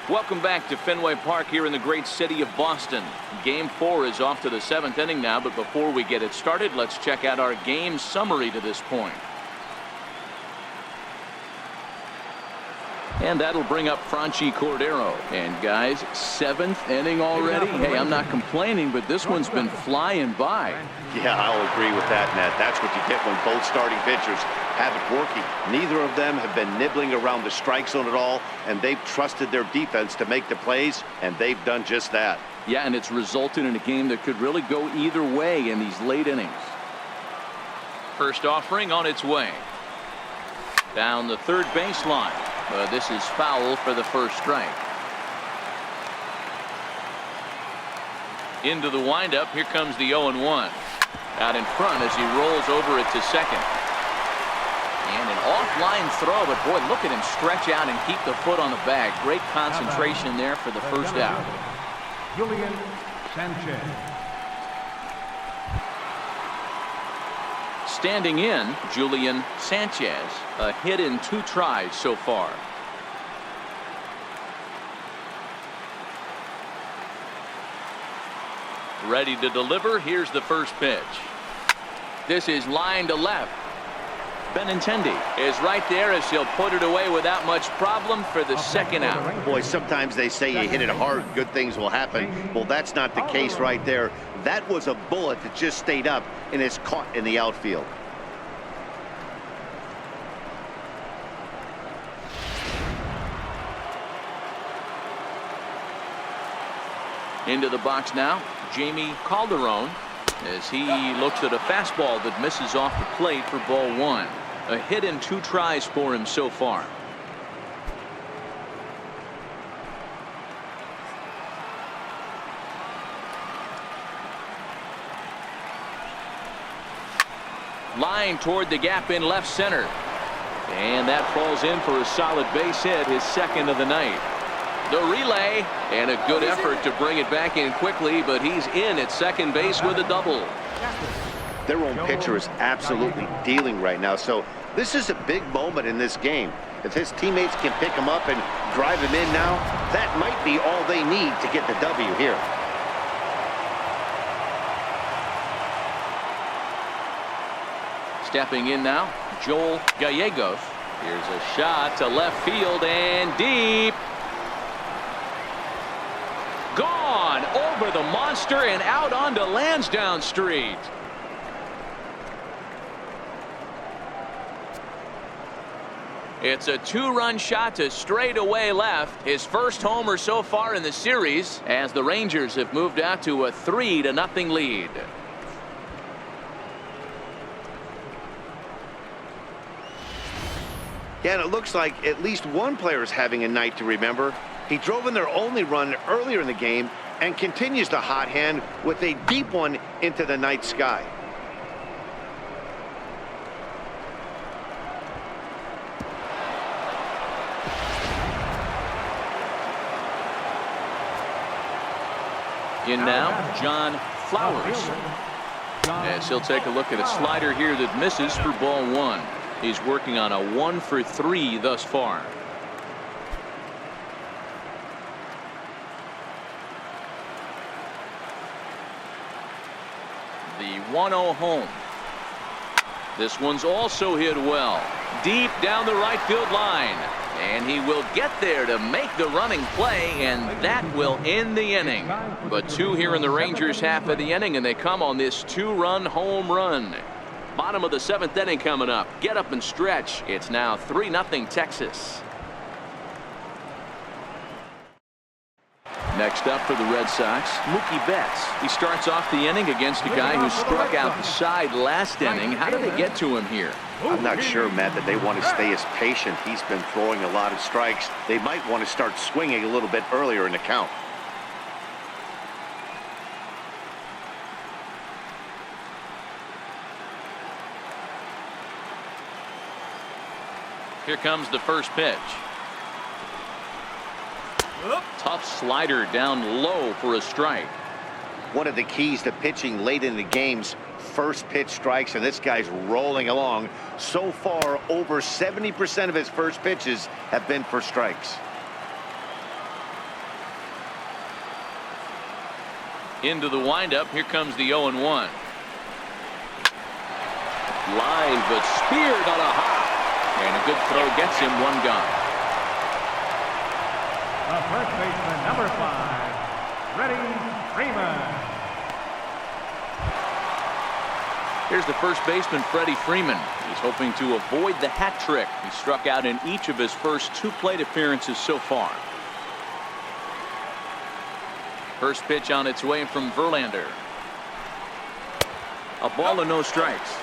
Welcome back to Fenway Park here in the great city of Boston. Game 4 is off to the 7th inning now, but before we get it started, let's check out our game summary to this point. And that'll bring up Franchy Cordero. And guys, 7th inning already. Hey, I'm not complaining, but this one's been flying by. Yeah, I'll agree with that, Matt. That's what you get when both starting pitchers have it working. Neither of them have been nibbling around the strike zone at all, and they've trusted their defense to make the plays, and they've done just that. Yeah, and it's resulted in a game that could really go either way in these late innings. First offering on its way. Down the third baseline. This is foul for the first strike. Into the windup. Here comes the 0-1. Out in front as he rolls over it to second. And an offline throw, but boy, look at him stretch out and keep the foot on the bag. Great concentration there for the first out. Julian Sanchez. Standing in, Julian Sanchez, a hit in 2 tries so far. Ready to deliver. Here's the first pitch. This is line to left. Benintendi is right there as he'll put it away without much problem for the second out. Boy, sometimes they say you hit it hard, good things will happen. Well, that's not the case right there. That was a bullet that just stayed up and is caught in the outfield. Into the box now, Jamie Calderon, as he looks at a fastball that misses off the plate for ball 1. A hit in 2 tries for him so far. Line toward the gap in left center. And that falls in for a solid base hit, his second of the night. The relay, and a good effort to bring it back in quickly, but he's in at second base with a double. Their own pitcher is absolutely dealing right now, so this is a big moment in this game. If his teammates can pick him up and drive him in now, that might be all they need to get the W here. Stepping in now, Joel Gallegos. Here's a shot to left field and deep. Gone over the monster and out onto Lansdowne Street. It's a 2-run shot to straightaway left. His first homer so far in the series as the Rangers have moved out to a 3-0 lead. Yeah, and it looks like at least one player is having a night to remember. He drove in their only run earlier in the game and continues the hot hand with a deep one into the night sky. In now, John Flowers. As he'll take a look at a slider here that misses for ball 1. He's working on a 1-for-3 thus far. The 1-0 home. This one's also hit well. Deep down the right field line. And he will get there to make the running play, and that will end the inning. But 2 here in the Rangers half of the inning, and they come on this 2-run home run. Bottom of the 7th inning coming up. Get up and stretch. It's now 3-0 Texas. Next up for the Red Sox, Mookie Betts. He starts off the inning against a guy who struck out the side last inning. How did they get to him here? I'm not sure, Matt, that they want to stay as patient. He's been throwing a lot of strikes. They might want to start swinging a little bit earlier in the count. Here comes the first pitch. Tough slider down low for a strike. One of the keys to pitching late in the game's first pitch strikes, and this guy's rolling along. So far, over 70% of his first pitches have been for strikes. Into the windup. Here comes the 0-1. Line, but speared on a hop. And a good throw gets him one gone. The first baseman, number 5, Freddie Freeman. Here's the first baseman, Freddie Freeman. He's hoping to avoid the hat trick. He struck out in each of his first 2 plate appearances so far. First pitch on its way from Verlander. A ball and no strikes.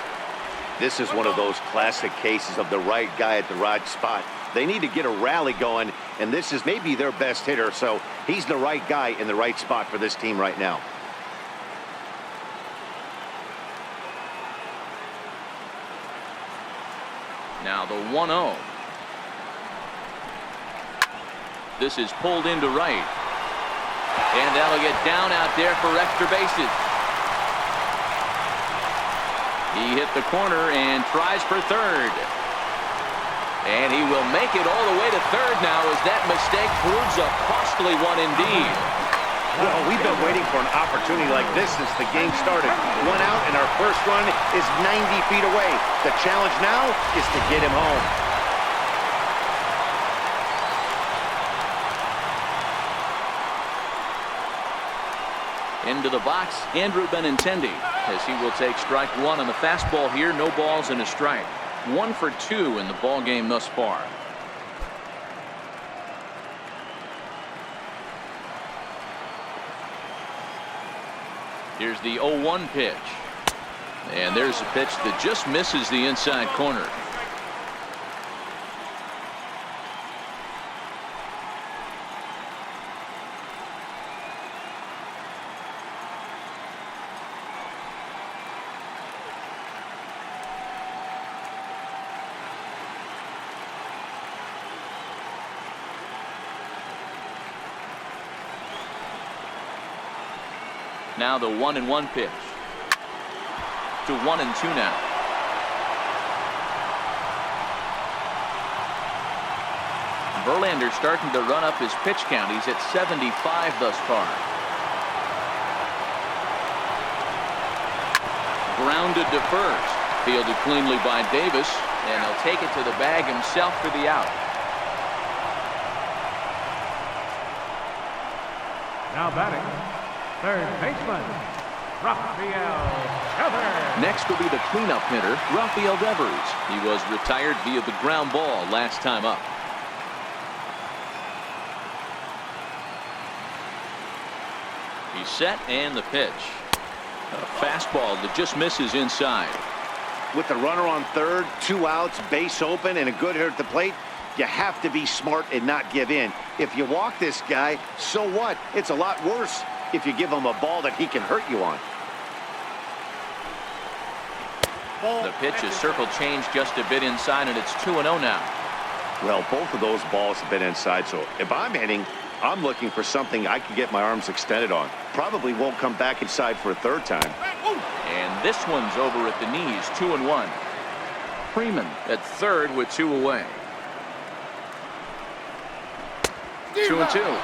This is one of those classic cases of the right guy at the right spot. They need to get a rally going, and this is maybe their best hitter, so he's the right guy in the right spot for this team right now. Now the 1-0. This is pulled into right. And that'll get down out there for extra bases. He hit the corner and tries for third. And he will make it all the way to third now as that mistake proves a costly one indeed. Well, we've been waiting for an opportunity like this since the game started. 1 out, and our first run is 90 feet away. The challenge now is to get him home. Into the box, Andrew Benintendi, as he will take strike 1 on the fastball here. No balls and a strike. 1 for 2 in the ball game thus far. Here's the 0-1 pitch. And there's a pitch that just misses the inside corner. Now the 1-1 pitch. To 1-2 now. Verlander starting to run up his pitch count. He's at 75 thus far. Grounded to first. Fielded cleanly by Davis, and he'll take it to the bag himself for the out. Now batting, third baseman, Rafael Devers. Next will be the cleanup hitter, Rafael Devers. He was retired via the ground ball last time up. He's set, and the pitch. A fastball that just misses inside. With the runner on third, 2 outs, base open, and a good hitter at the plate, you have to be smart and not give in. If you walk this guy, so what? It's a lot worse if you give him a ball that he can hurt you on. The pitch is circle change just a bit inside, and it's 2-0 now. Well, both of those balls have been inside, so if I'm hitting, I'm looking for something I can get my arms extended on. Probably won't come back inside for a third time. And this one's over at the knees, 2-1. Freeman at third with 2 away. 2-2.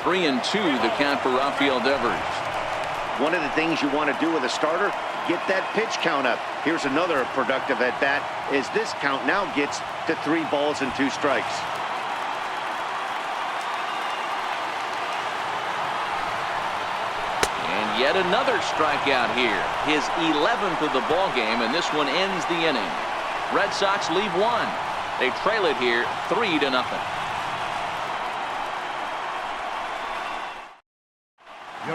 Three and 2 the count for Rafael Devers. One of the things you want to do with a starter, get that pitch count up. Here's another productive at bat as this count now gets to 3 balls and 2 strikes. And yet another strikeout here. His 11th of the ball game, and this one ends the inning. Red Sox leave 1. They trail it here 3-0.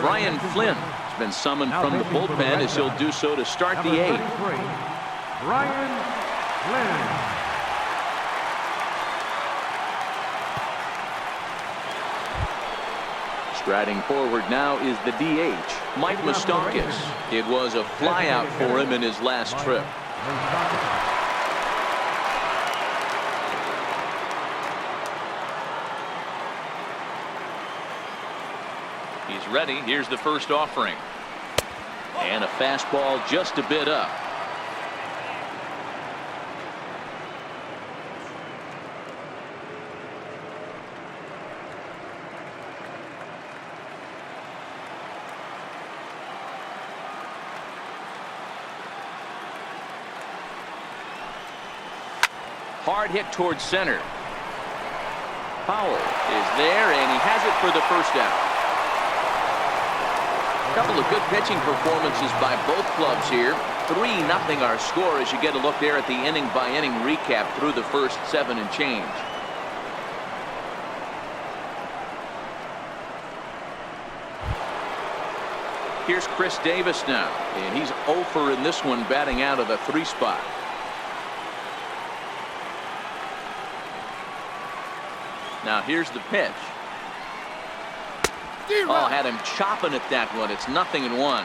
Brian Flynn has been summoned from the bullpen as he'll do so to start the 8th. Brian Flynn. Striding forward now is the DH, Mike Moustakas. It was a flyout for him in his last trip. He's ready. Here's the first offering. And a fastball just a bit up. Hard hit towards center. Powell is there, and he has it for the first out. A couple of good pitching performances by both clubs here. 3-0 our score as you get a look there at the inning-by-inning recap through the first 7 and change. Here's Chris Davis now, and he's 0 for in this one, batting out of the 3 spot. Now here's the pitch. Oh, had him chopping at that one. It's 0-1.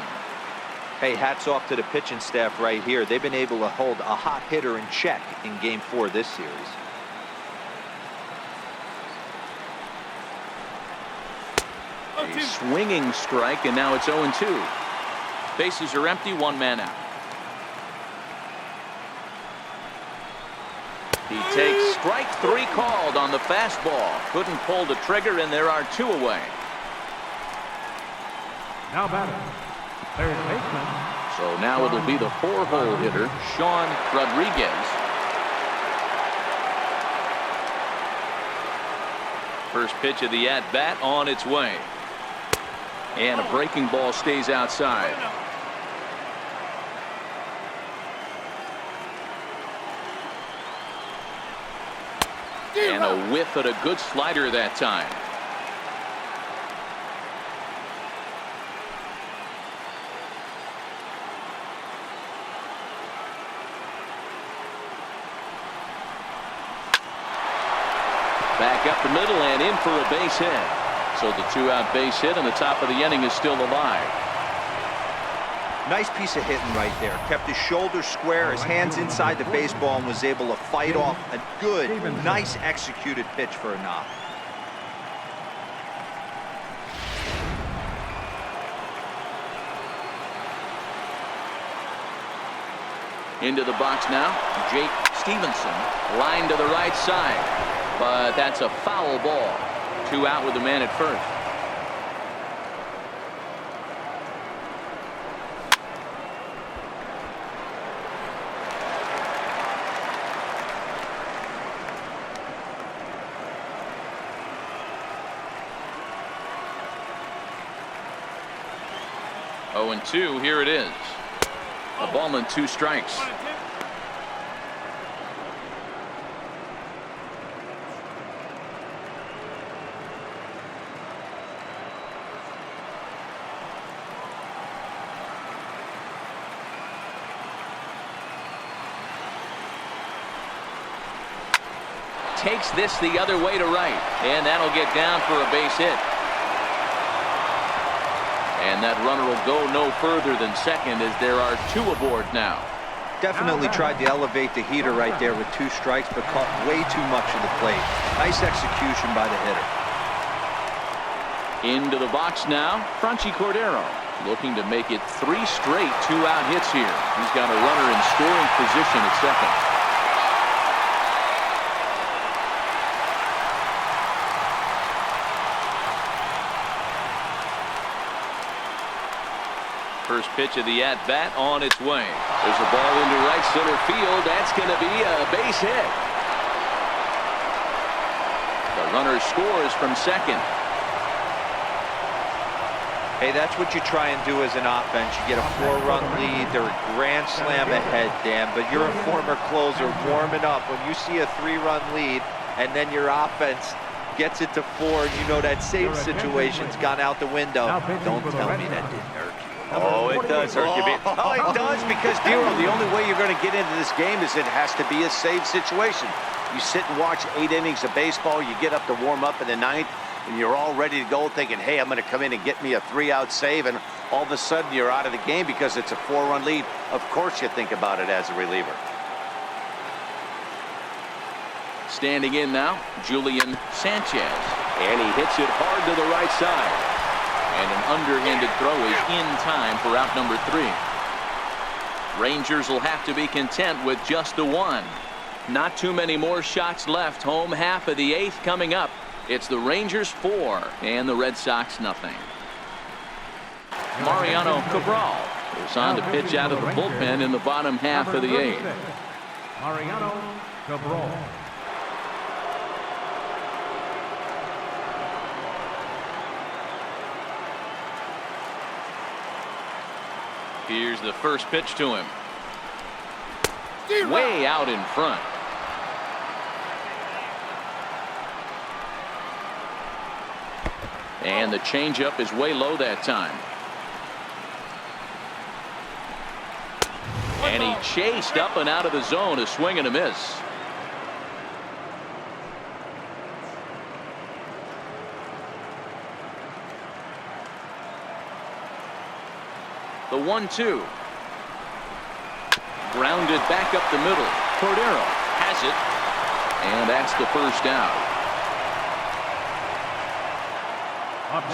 Hey, hats off to the pitching staff right here. They've been able to hold a hot hitter in check in Game 4 of this series. A swinging strike, and now it's 0-2. Bases are empty, 1 man out. He takes strike 3 called on the fastball. Couldn't pull the trigger, and there are 2 away. Now batting, third baseman. So now it'll be the 4-hole hitter, Sean Rodriguez. First pitch of the at-bat on its way. And a breaking ball stays outside. And a whiff at a good slider that time. Back up the middle and in for a base hit. So the 2-out base hit and the top of the inning is still alive. Nice piece of hitting right there. Kept his shoulders square, his hands inside the baseball, and was able to fight off a good, nice executed pitch for a knock. Into the box now, Jake Stevenson. Line to the right side. But that's a foul ball. 2 out with the man at first. Oh, and 2, here it is. A ball and 2 strikes. Takes this the other way to right, and that'll get down for a base hit. And that runner will go no further than second as there are 2 aboard now. Definitely tried to elevate the heater right there with 2 strikes, but caught way too much of the plate. Nice execution by the hitter. Into the box now, Franchi Cordero, looking to make it 3 straight 2-out hits here. He's got a runner in scoring position at second. First pitch of the at-bat on its way. There's a ball into right center field. That's going to be a base hit. The runner scores from second. Hey, that's what you try and do as an offense. You get a 4-run lead. They're a grand slam ahead, Dan, but you're a former closer warming up. When you see a 3-run lead and then your offense gets it to 4, and you know that save situation's gone out the window, don't tell me that didn't hurt you. Oh, it does hurt you. Oh, it does, because, Dero, the only way you're going to get into this game is it has to be a save situation. You sit and watch 8 innings of baseball, you get up to warm up in the 9th, and you're all ready to go thinking, hey, I'm going to come in and get me a 3-out save, and all of a sudden you're out of the game because it's a 4-run lead. Of course you think about it as a reliever. Standing in now, Julian Sanchez. And he hits it hard to the right side. And an underhanded throw is in time for out number 3. Rangers will have to be content with just a 1. Not too many more shots left. Home half of the 8th coming up. It's the Rangers 4 and the Red Sox nothing. Mariano Cabral is on to pitch out of the bullpen in the bottom half of the 8th. Mariano Cabral. Here's the first pitch to him. Way out in front. And the changeup is way low that time. And he chased up and out of the zone, a swing and a miss. The 1-2. Grounded back up the middle. Cordero has it. And that's the first out.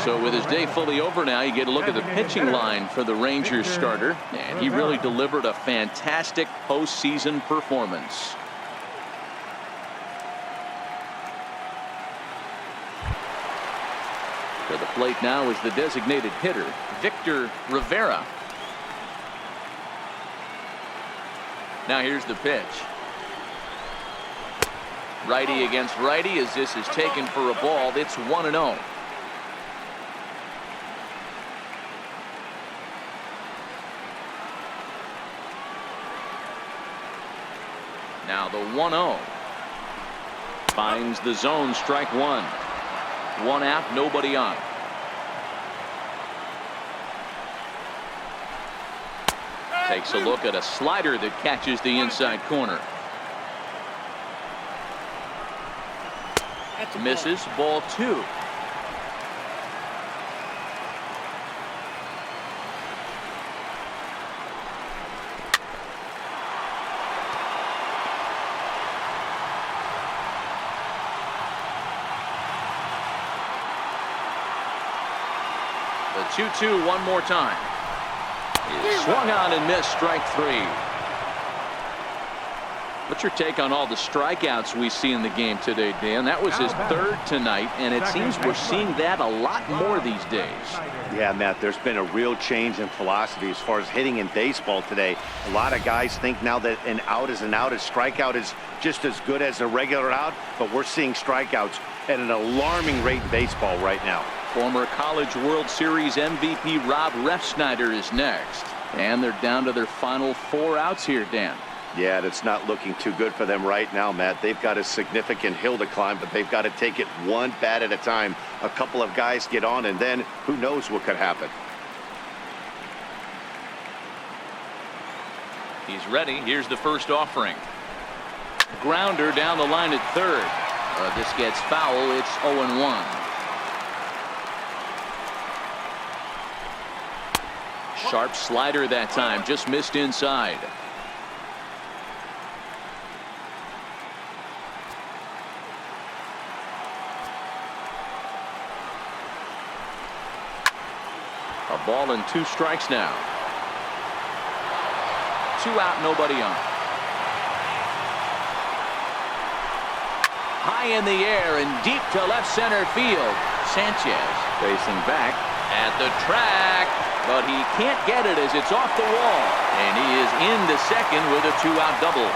So with his day fully over now, you get a look at the pitching line for the Rangers starter. And he really delivered a fantastic postseason performance. To the plate now is the designated hitter, Victor Rivera. Now here's the pitch. Righty against righty as this is taken for a ball. It's 1-0. Now the 1-0. Finds the zone, strike one. One out, nobody on. Takes a look at a slider that catches the inside corner. Misses, ball two. The 2-2 one more time. Is swung on and missed, strike three. What's your take on all the strikeouts we see in the game today, Dan? That was his third tonight, and it seems we're seeing that a lot more these days. Yeah, Matt, there's been a real change in philosophy as far as hitting in baseball today. A lot of guys think now that an out is an out, a strikeout is just as good as a regular out, but we're seeing strikeouts at an alarming rate in baseball right now. Former College World Series MVP Rob Refsnyder is next. And they're down to their final 4 outs here, Dan. Yeah, that's not looking too good for them right now, Matt. They've got a significant hill to climb, but they've got to take it one bat at a time. A couple of guys get on, and then who knows what could happen. He's ready. Here's the first offering. Grounder down the line at third. This gets foul. It's 0-1. Sharp slider that time, just missed inside. A ball and 2 strikes now. 2 out, nobody on. High in the air and deep to left center field. Sanchez facing back at the track, but he can't get it as it's off the wall. And he is into second with a 2-out double.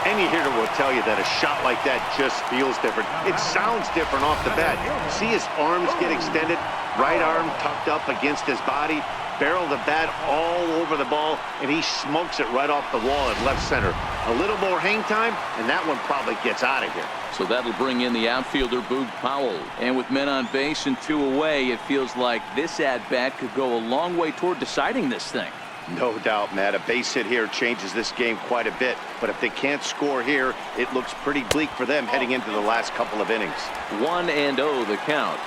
Any hitter will tell you that a shot like that just feels different. It sounds different off the bat. See his arms get extended, right arm tucked up against his body, barrel the bat all over the ball, and he smokes it right off the wall at left center. A little more hang time, and that one probably gets out of here. So that'll bring in the outfielder, Boog Powell. And with men on base and 2 away, it feels like this at-bat could go a long way toward deciding this thing. No doubt, Matt. A base hit here changes this game quite a bit. But if they can't score here, it looks pretty bleak for them heading into the last couple of innings. 1-0 the count.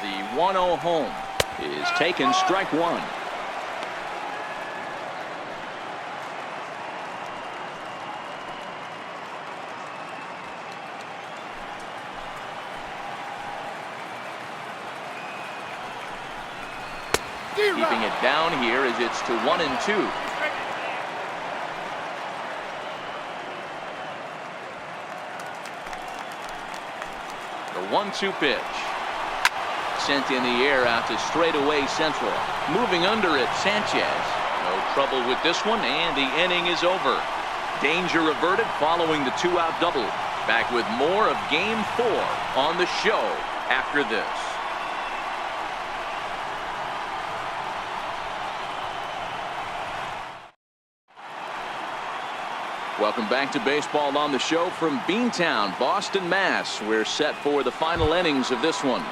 The 1-0 home is taken, strike one. Keeping it down here as it's to 1-2. The 1-2 pitch. Sent in the air out to straightaway central. Moving under it, Sanchez. No trouble with this one, and the inning is over. Danger averted following the 2-out double. Back with more of Game 4 on the show after this. Welcome back to Baseball on the Show from Beantown, Boston, Mass. We're set for the final innings of this one.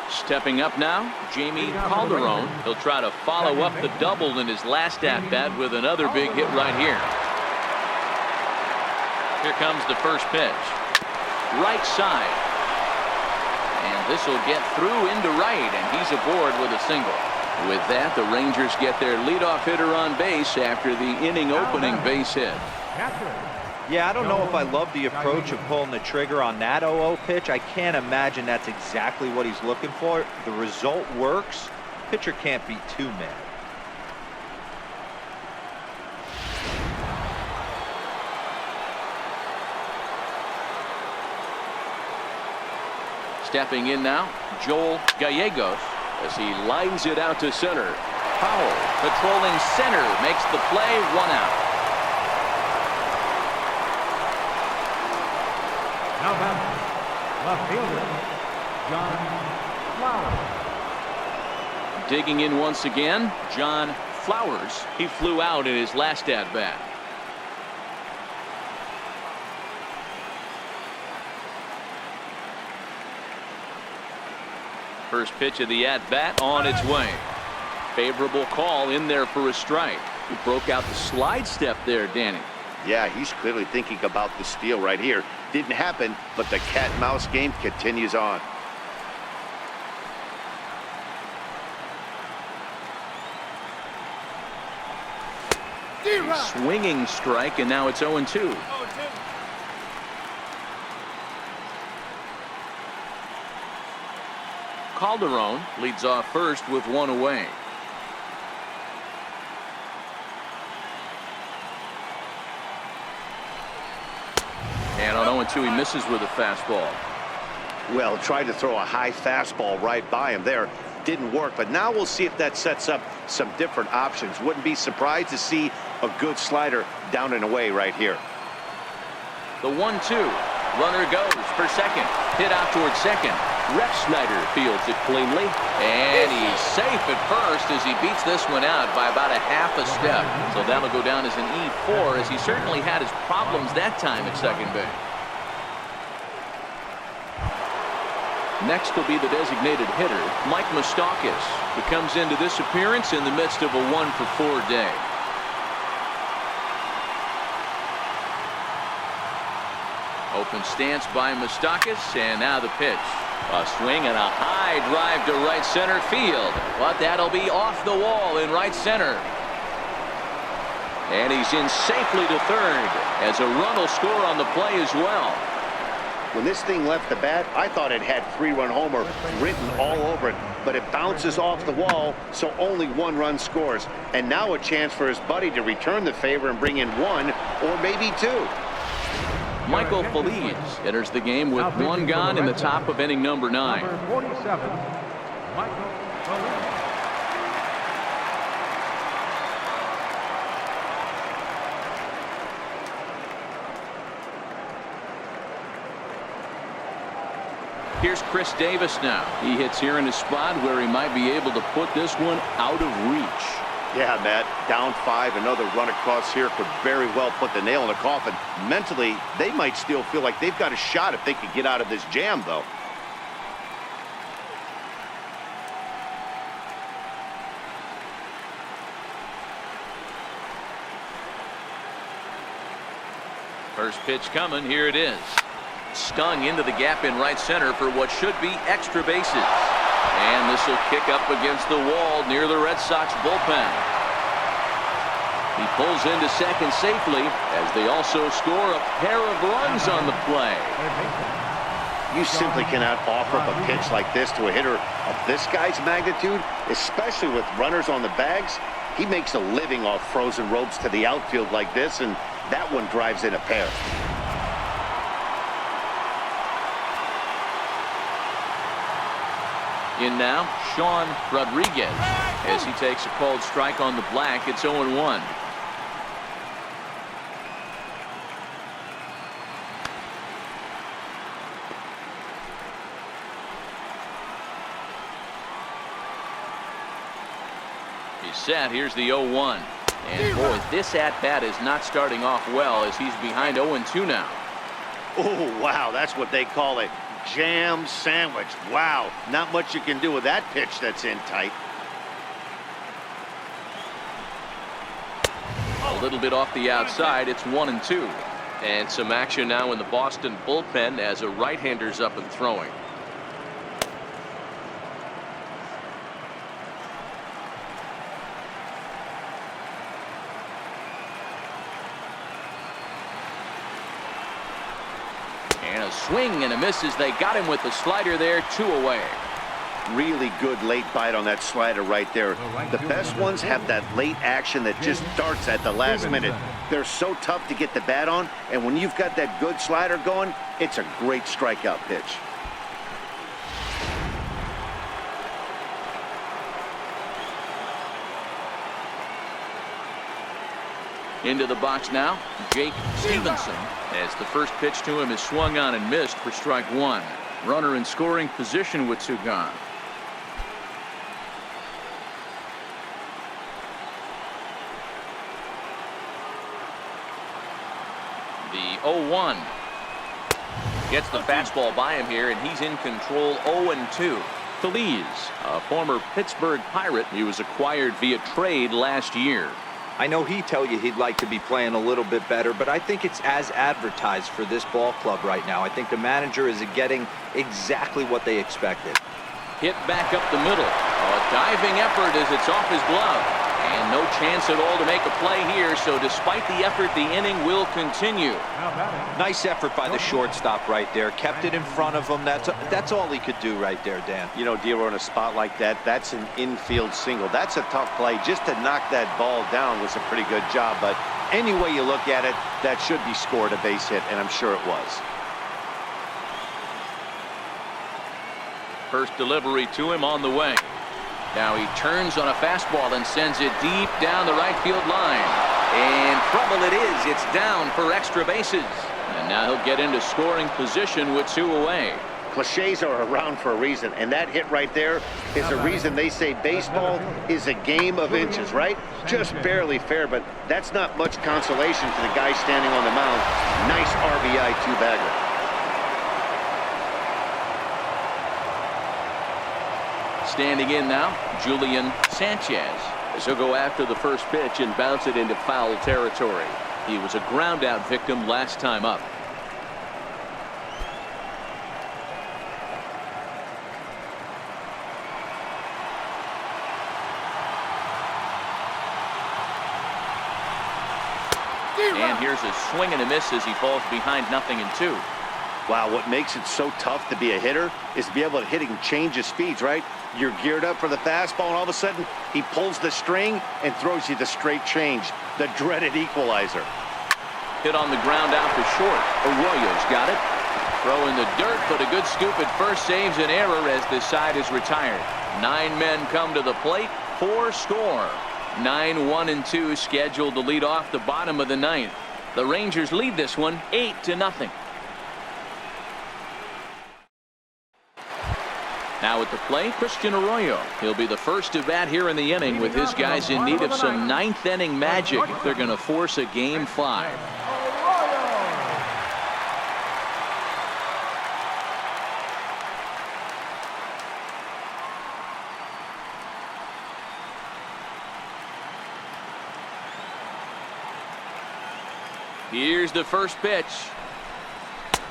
Stepping up now, Jamie Calderon. He'll try to follow up the double in his last at-bat with another big hit right here. Here comes the first pitch. Right side. And this will get through into right, and he's aboard with a single. With that, the Rangers get their leadoff hitter on base after the inning opening base hit. Yeah, I don't know if I love the approach of pulling the trigger on that 0-0 pitch. I can't imagine that's exactly what he's looking for. The result works. Pitcher can't be too mad. Stepping in now, Joel Gallegos, as he lines it out to center. Powell patrolling center, makes the play, 1 out. Now back, left fielder, John Flowers. Digging in once again, John Flowers. He flew out in his last at-bat. First pitch of the at-bat on its way. Favorable call in there for a strike. He broke out the slide step there, Danny. Yeah, he's clearly thinking about the steal right here. Didn't happen, but the cat-and-mouse game continues on. Swinging strike, and now it's 0-2. Calderon leads off first with 1 away. And on 0-2, he misses with a fastball. Well, tried to throw a high fastball right by him there. Didn't work, but now we'll see if that sets up some different options. Wouldn't be surprised to see a good slider down and away right here. The 1-2. Runner goes for second. Hit out towards second. Rex Snyder fields it cleanly. And he's safe at first as he beats this one out by about a half a step. So that'll go down as an E4, as he certainly had his problems that time at second base. Next will be the designated hitter, Mike Moustakas, who comes into this appearance in the midst of a 1-for-4 day. Open stance by Moustakas, and now the pitch. A swing and a high drive to right center field, but that'll be off the wall in right center. And he's in safely to third, as a run will score on the play as well. When this thing left the bat, I thought it had 3-run homer written all over it, but it bounces off the wall, so only 1 run scores. And now a chance for his buddy to return the favor and bring in 1 or maybe 2. Michael Feliz enters the game with 1 gone in the top of inning number 9. Number 47, Michael Feliz. Here's Chris Davis now. He hits here in a spot where he might be able to put this one out of reach. Yeah, Matt, down 5, another run across here could very well put the nail in the coffin. Mentally, they might still feel like they've got a shot if they could get out of this jam, though. First pitch coming, here it is. Stung into the gap in right center for what should be extra bases. And this will kick up against the wall near the Red Sox bullpen. He pulls into second safely as they also score a pair of runs on the play. You simply cannot offer up a pitch like this to a hitter of this guy's magnitude, especially with runners on the bags. He makes a living off frozen ropes to the outfield like this, and that one drives in a pair. In now, Sean Rodriguez. As he takes a called strike on the black, it's 0-1. He's set. Here's the 0-1. And boy, this at-bat is not starting off well as he's behind 0-2 now. Oh, wow, that's what they call it. Jam sandwich. Wow, not much you can do with that pitch that's in tight. A little bit off the outside. It's 1-2. And some action now in the Boston bullpen as a right-hander's up and throwing. And a swing and a miss as they got him with the slider there, 2 away. Really good late bite on that slider right there. The best ones have that late action that just starts at the last minute. They're so tough to get the bat on, and when you've got that good slider going, it's a great strikeout pitch. Into the box now, Jake Stevenson, as the first pitch to him is swung on and missed for strike 1. Runner in scoring position with 2 gone. The 0-1. Gets the fastball by him here, and he's in control. 0-2. Feliz, a former Pittsburgh Pirate. He was acquired via trade last year. I know he'd tell you he'd like to be playing a little bit better, but I think it's as advertised for this ball club right now. I think the manager is getting exactly what they expected. Hit back up the middle. A diving effort as it's off his glove. And no chance at all to make a play here, so despite the effort, the inning will continue. Nice effort by the shortstop right there. Kept it in front of him. That's all he could do right there, Dan. You know, Dero, in a spot like that, that's an infield single. That's a tough play. Just to knock that ball down was a pretty good job, but any way you look at it, that should be scored a base hit, and I'm sure it was. First delivery to him on the way. Now he turns on a fastball and sends it deep down the right field line. And trouble it is. It's down for extra bases. And now he'll get into scoring position with 2 away. Cliches are around for a reason, and that hit right there is the reason they say baseball is a game of inches, right? Just barely fair, but that's not much consolation for the guy standing on the mound. Nice RBI 2-bagger. Standing in now, Julian Sanchez, as he'll go after the first pitch and bounce it into foul territory. He was a ground out victim last time up. And here's a swing and a miss as he falls behind 0-2. Wow, what makes it so tough to be a hitter is to be able to hit and change his speeds, right? You're geared up for the fastball, and all of a sudden, he pulls the string and throws you the straight change, the dreaded equalizer. Hit on the ground out to short. Arroyo's got it. Throw in the dirt, but a good scoop at first saves an error as this side is retired. 9 men come to the plate, 4 score. 9-1-2 scheduled to lead off the bottom of the 9th. The Rangers lead this one 8-0. Now at the plate, Christian Arroyo. He'll be the first to bat here in the inning with his guys in need of some 9th inning magic if they're going to force a Game 5. Here's the first pitch.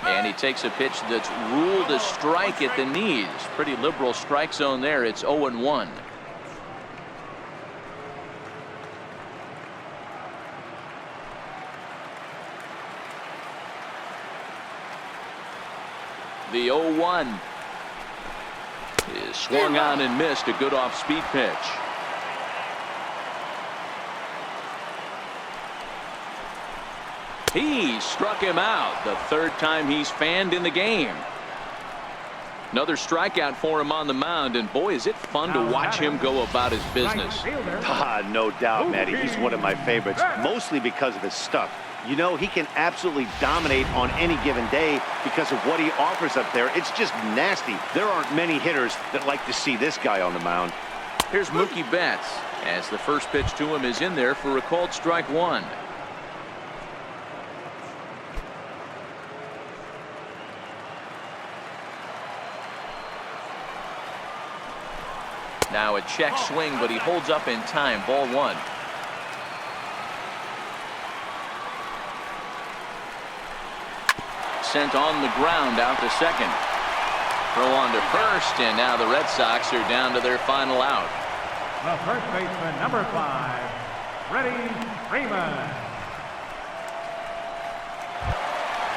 And he takes a pitch that's ruled a strike at the knees. Pretty liberal strike zone there. It's 0-1. The 0-1 is swung on and missed. A good off-speed pitch. He struck him out. The 3rd time he's fanned in the game. Another strikeout for him on the mound, and boy, is it fun to watch him go about his business. No doubt, Matty. He's one of my favorites, mostly because of his stuff. You know, he can absolutely dominate on any given day because of what he offers up there. It's just nasty. There aren't many hitters that like to see this guy on the mound. Here's Mookie Betts as the first pitch to him is in there for a called strike one. Now a check swing, but he holds up in time. Ball one. Sent on the ground out to second. Throw on to first, and now the Red Sox are down to their final out. The first baseman, number 5, Freddie Freeman.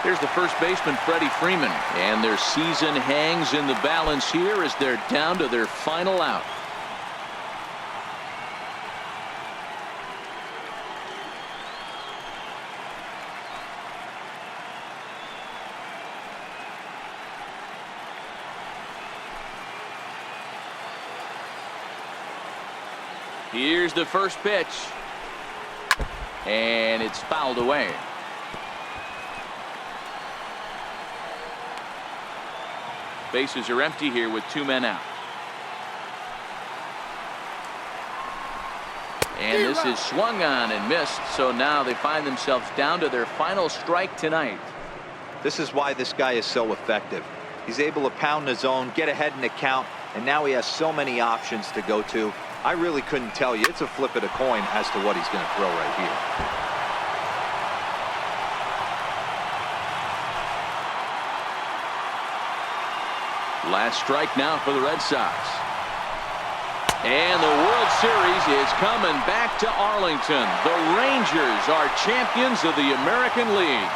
Here's the first baseman, Freddie Freeman, and their season hangs in the balance here as they're down to their final out. Here's the first pitch, and it's fouled away. Bases are empty here with 2 men out. And this is swung on and missed, so now they find themselves down to their final strike tonight. This is why this guy is so effective. He's able to pound the zone, get ahead in the count, and now he has so many options to go to. I really couldn't tell you. It's a flip of the coin as to what he's going to throw right here. Last strike now for the Red Sox. And the World Series is coming back to Arlington. The Rangers are champions of the American League.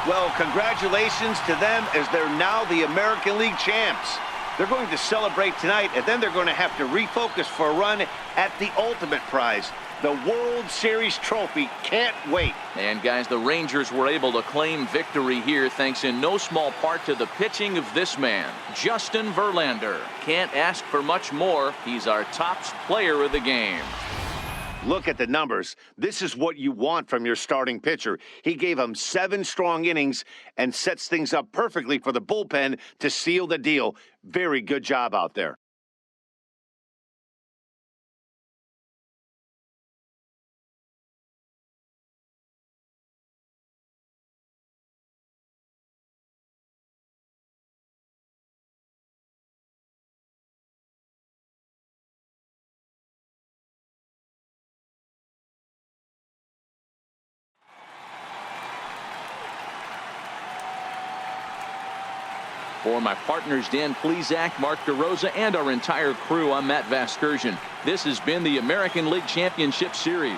Well, congratulations to them as they're now the American League champs. They're going to celebrate tonight, and then they're going to have to refocus for a run at the ultimate prize, the World Series trophy. Can't wait. And guys, the Rangers were able to claim victory here thanks in no small part to the pitching of this man, Justin Verlander. Can't ask for much more. He's our top player of the game. Look at the numbers. This is what you want from your starting pitcher. He gave him 7 strong innings and sets things up perfectly for the bullpen to seal the deal. Very good job out there. For my partners, Dan Plesac, Mark DeRosa, and our entire crew, I'm Matt Vasgersian. This has been the American League Championship Series.